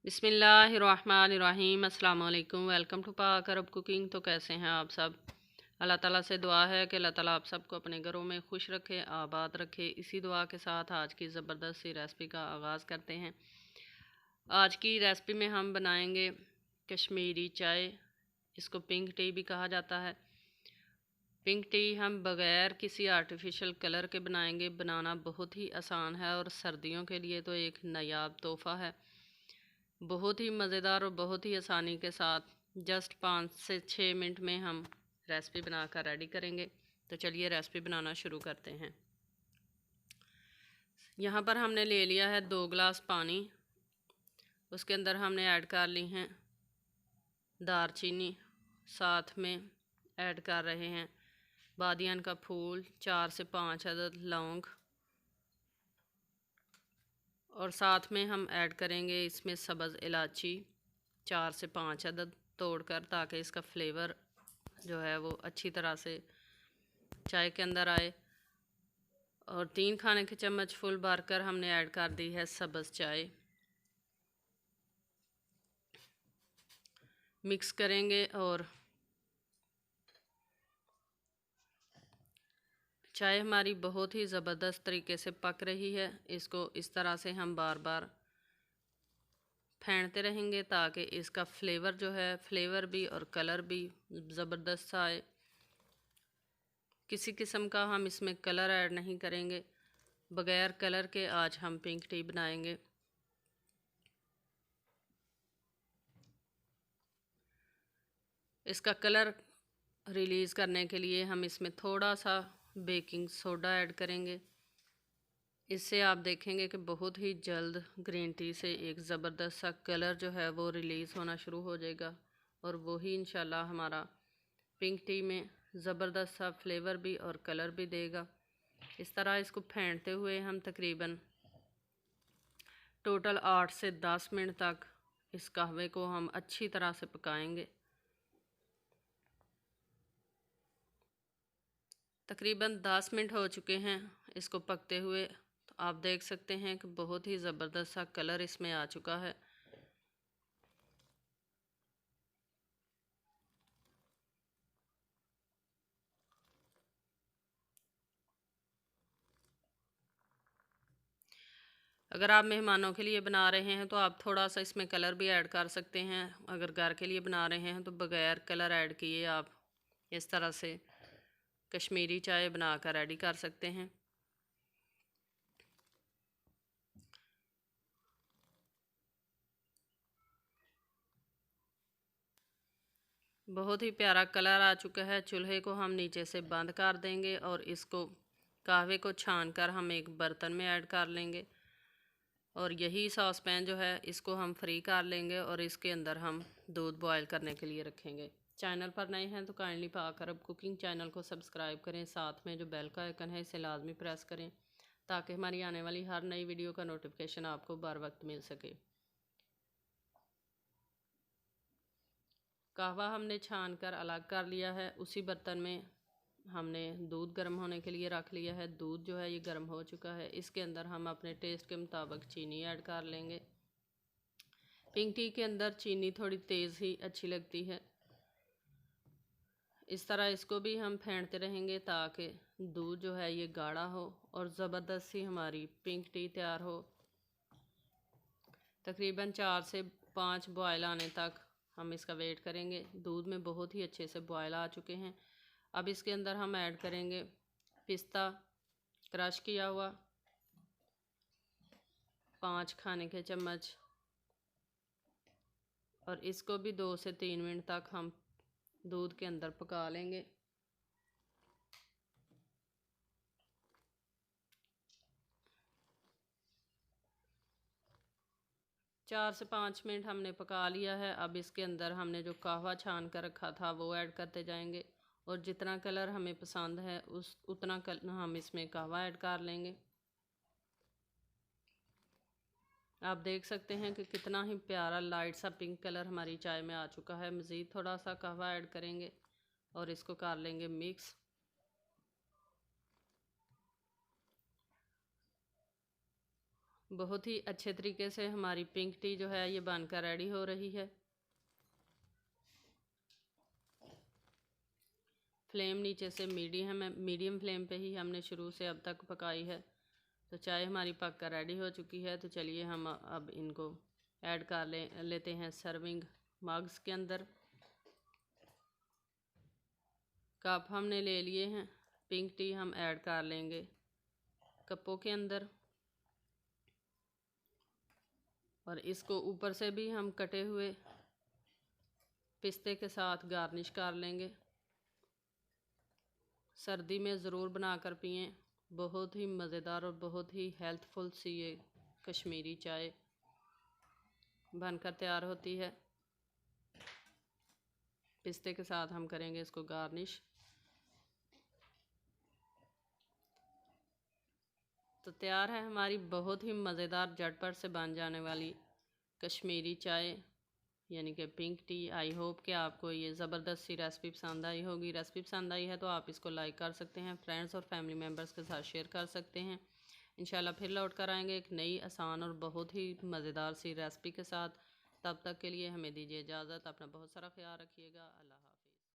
बिस्मिल्लाहिर्रहमानिर्रहीम। अस्सलाम वालेकुम। वेलकम टू पाक अरब कुकिंग। तो कैसे हैं आप सब? अल्लाह ताला से दुआ है कि अल्लाह ताला आप सबको अपने घरों में खुश रखे, आबाद रखे। इसी दुआ के साथ आज की ज़बरदस्त सी रेसिपी का आगाज़ करते हैं। आज की रेसिपी में हम बनाएंगे कश्मीरी चाय। इसको पिंक टी भी कहा जाता है। पिंक टी हम बग़ैर किसी आर्टिफिशियल कलर के बनाएंगे। बनाना बहुत ही आसान है और सर्दियों के लिए तो एक नायाब तोहफ़ा है। बहुत ही मज़ेदार और बहुत ही आसानी के साथ जस्ट 5 से 6 मिनट में हम रेसिपी बनाकर रेडी करेंगे। तो चलिए रेसिपी बनाना शुरू करते हैं। यहाँ पर हमने ले लिया है 2 गिलास पानी। उसके अंदर हमने ऐड कर ली हैं दालचीनी, साथ में ऐड कर रहे हैं बादियान का फूल, 4 से 5 अदद लौंग, और साथ में हम ऐड करेंगे इसमें सब्ज़ इलायची 4 से 5 अदद तोड़कर, ताकि इसका फ्लेवर जो है वो अच्छी तरह से चाय के अंदर आए। और 3 खाने के चम्मच फुल भरकर हमने ऐड कर दी है सब्ज़ चाय। मिक्स करेंगे और चाय हमारी बहुत ही ज़बरदस्त तरीके से पक रही है। इसको इस तरह से हम बार बार फेंटते रहेंगे ताकि इसका फ्लेवर भी और कलर भी ज़बरदस्त आए। किसी किस्म का हम इसमें कलर ऐड नहीं करेंगे। बग़ैर कलर के आज हम पिंक टी बनाएंगे। इसका कलर रिलीज़ करने के लिए हम इसमें थोड़ा सा बेकिंग सोडा ऐड करेंगे। इससे आप देखेंगे कि बहुत ही जल्द ग्रीन टी से एक ज़बरदस्त सा कलर जो है वो रिलीज़ होना शुरू हो जाएगा, और वही इंशाल्लाह हमारा पिंक टी में ज़बरदस्त सा फ्लेवर भी और कलर भी देगा। इस तरह इसको फेंटते हुए हम तकरीबन टोटल 8 से 10 मिनट तक इस कहवे को हम अच्छी तरह से पकाएंगे। तकरीबन 10 मिनट हो चुके हैं इसको पकते हुए। तो आप देख सकते हैं कि बहुत ही ज़बरदस्त सा कलर इसमें आ चुका है। अगर आप मेहमानों के लिए बना रहे हैं तो आप थोड़ा सा इसमें कलर भी ऐड कर सकते हैं। अगर घर के लिए बना रहे हैं तो बग़ैर कलर ऐड किए आप इस तरह से कश्मीरी चाय बनाकर रेडी कर सकते हैं। बहुत ही प्यारा कलर आ चुका है। चूल्हे को हम नीचे से बंद कर देंगे और इसको कहवे को छान कर हम एक बर्तन में ऐड कर लेंगे। और यही सॉस पैन जो है इसको हम फ्री कर लेंगे और इसके अंदर हम दूध बॉयल करने के लिए रखेंगे। चैनल पर नए हैं तो काइंडली पाक अरब कुकिंग चैनल को सब्सक्राइब करें। साथ में जो बेल का आइकन है इसे लाजमी प्रेस करें ताकि हमारी आने वाली हर नई वीडियो का नोटिफिकेशन आपको बर वक्त मिल सके। कहवा हमने छान कर अलग कर लिया है। उसी बर्तन में हमने दूध गर्म होने के लिए रख लिया है। दूध जो है ये गर्म हो चुका है। इसके अंदर हम अपने टेस्ट के मुताबिक चीनी ऐड कर लेंगे। पिंक टी के अंदर चीनी थोड़ी तेज़ ही अच्छी लगती है। इस तरह इसको भी हम फेंटते रहेंगे ताकि दूध जो है ये गाढ़ा हो और ज़बरदस्त सी हमारी पिंक टी तैयार हो। तकरीबन 4 से 5 बॉयल आने तक हम इसका वेट करेंगे। दूध में बहुत ही अच्छे से बॉयल आ चुके हैं। अब इसके अंदर हम ऐड करेंगे पिस्ता क्रश किया हुआ 5 खाने के चम्मच, और इसको भी 2 से 3 मिनट तक हम दूध के अंदर पका लेंगे। चार से 5 मिनट हमने पका लिया है। अब इसके अंदर हमने जो कहवा छान कर रखा था वो ऐड करते जाएंगे, और जितना कलर हमें पसंद है उतना हम इसमें कहवा ऐड कर लेंगे। आप देख सकते हैं कि कितना ही प्यारा लाइट सा पिंक कलर हमारी चाय में आ चुका है। मज़ीद थोड़ा सा कहवा ऐड करेंगे और इसको कर लेंगे मिक्स। बहुत ही अच्छे तरीके से हमारी पिंक टी जो है ये बनकर रेडी हो रही है। फ्लेम नीचे से मीडियम फ्लेम पे ही हमने शुरू से अब तक पकाई है। तो चाय हमारी पक कर रेडी हो चुकी है। तो चलिए हम अब इनको ऐड कर लेते हैं सर्विंग मग्स के अंदर। कप हमने ले लिए हैं, पिंक टी हम ऐड कर लेंगे कपों के अंदर, और इसको ऊपर से भी हम कटे हुए पिस्ते के साथ गार्निश कर लेंगे। सर्दी में ज़रूर बनाकर पिएं, बहुत ही मज़ेदार और बहुत ही हेल्थफुल सी ये कश्मीरी चाय बनकर तैयार होती है। पिस्ते के साथ हम करेंगे इसको गार्निश। तो तैयार है हमारी बहुत ही मज़ेदार झटपट से बन जाने वाली कश्मीरी चाय यानी कि पिंक टी। आई होप कि आपको ये ज़बरदस्त सी रेसिपी पसंद आई होगी। रेसिपी पसंद आई है तो आप इसको लाइक कर सकते हैं, फ्रेंड्स और फैमिली मेम्बर्स के साथ शेयर कर सकते हैं। इंशाल्लाह फिर लौट कर आएंगे एक नई आसान और बहुत ही मज़ेदार सी रेसिपी के साथ। तब तक के लिए हमें दीजिए इजाज़त। अपना बहुत सारा ख्याल रखिएगा। अल्लाह।